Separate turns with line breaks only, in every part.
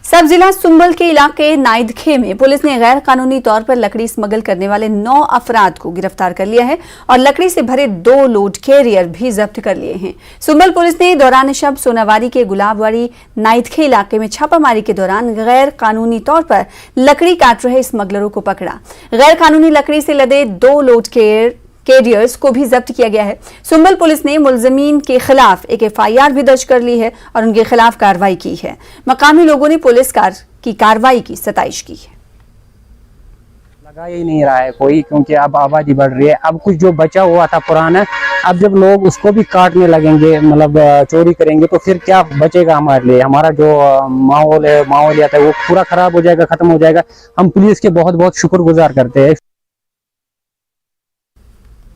सब जिला सुंबल के इलाके नाइदखे में पुलिस ने गैर कानूनी तौर पर लकड़ी स्मगल करने वाले 9 अफराद को गिरफ्तार कर लिया है और लकड़ी से भरे 2 लोड कैरियर भी जब्त कर लिए हैं। सुंबल पुलिस ने दौरान शब सोनावारी के गुलाबवाड़ी नाइदखे इलाके में छापामारी के दौरान गैर कानूनी तौर पर लकड़ी काट रहे स्मगलरों को पकड़ा। गैर कानूनी लकड़ी से लदे 2 लोड कैरियर्स को भी जब्त किया गया है। सुंबल पुलिस ने मुलजमीन के खिलाफ एक FIR भी दर्ज कर ली है और उनके खिलाफ कार्रवाई की है। मकामी लोगों ने पुलिस की कार्रवाई की सताइश की है।
लगा ही नहीं रहा है कोई, क्योंकि अब आबादी बढ़ रही है। अब कुछ जो बचा हुआ था पुराना, अब जब लोग उसको भी काटने लगेंगे, मतलब चोरी करेंगे, तो फिर क्या बचेगा हमारे लिए? हमारा जो माहौलियात है वो पूरा खराब हो जाएगा, खत्म हो जाएगा। हम पुलिस के बहुत बहुत शुक्रगुजार करते हैं।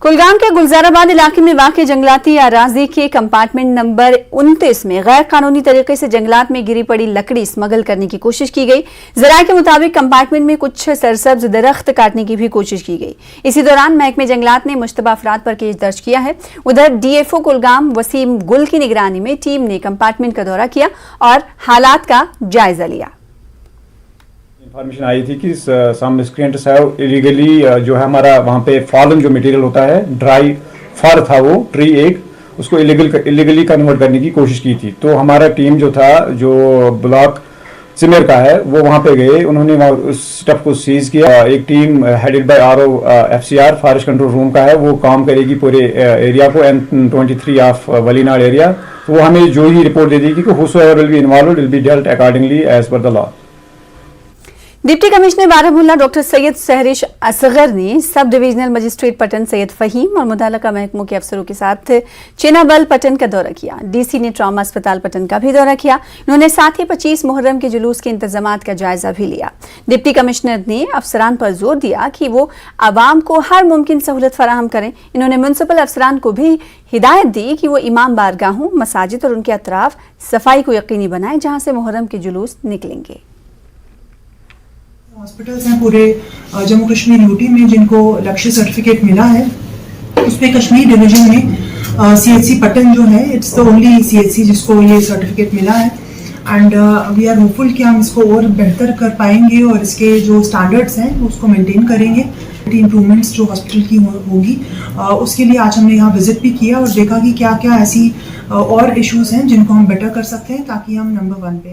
कुलगाम के गुलजाराबाद इलाके में वाक़ई जंगलाती अराजी के कंपार्टमेंट नंबर 29 में गैर कानूनी तरीके से जंगलात में गिरी पड़ी लकड़ी स्मगल करने की कोशिश की गई। ज़राए के मुताबिक कंपार्टमेंट में कुछ सरसब्ज दरख्त काटने की भी कोशिश की गई। इसी दौरान महकमे जंगलात ने मुश्तबा अफराद पर केस दर्ज किया है। उधर DFO कुलगाम वसीम गुल की निगरानी में टीम ने कंपार्टमेंट का दौरा किया और हालात का जायजा लिया।
इन्फॉर्मेशन आई थी कि सम मिस्क्रिएंट्स है इलीगली जो है हमारा वहाँ पे फॉलन जो मटेरियल होता है, ड्राई फर था वो ट्री एक, उसको इलीगली कन्वर्ट करने की कोशिश की थी। तो हमारा टीम जो था, जो ब्लॉक सिमर का है, वो वहाँ पे गए, उन्होंने उस स्टफ को सीज किया। एक team headed by RO FCR forest control room का है, वो काम करेगी पूरे एरिया को, N23 ऑफ वलीनाड एरिया। तो वो हमें जो ही रिपोर्ट दे दी कि whosoever will be involved will be dealt accordingly as per the law।
Deputy commissioner Baramulla doctor Syed Sahrish Asgar ने sub divisional magistrate Pattan Syed Faheem और मुतल्लिका महकमों के अफसरों के साथ चेनाबल पटन का दौरा किया। DC ने ट्रॉमा अस्पताल पटन का भी दौरा किया। उन्होंने साथ ही 25 मुहर्रम के जुलूस के इंतजामात का जायजा भी लिया। डिप्टी कमिश्नर ने अफसरान पर जोर दिया कि वो आवाम को हर मुमकिन सहूलत फराहम करें। इन्होंने म्युनिसिपल अफसरान को भी हिदायत दी कि वो इमाम बारगाहों, मसाजिद और उनके अतराफ सफाई को यकीनी बनाएं, जहां से मुहर्रम के जुलूस निकलेंगे।
हॉस्पिटल्स हैं पूरे जम्मू कश्मीर यूटी में जिनको लक्ष्य सर्टिफिकेट मिला है। उसमें कश्मीर डिवीजन में CHC पटन जो है, इट्स द ओनली CHC जिसको ये सर्टिफिकेट मिला है। एंड वी आर होपफुल कि हम इसको और बेहतर कर पाएंगे और इसके जो स्टैंडर्ड्स हैं उसको मेंटेन करेंगे। इम्प्रूवमेंट्स जो हॉस्पिटल की होगी उसके लिए आज हमने यहाँ विजिट भी किया और देखा कि क्या क्या ऐसी और इश्यूज हैं जिनको हम बेटर कर सकते हैं ताकि हम नंबर 1 पे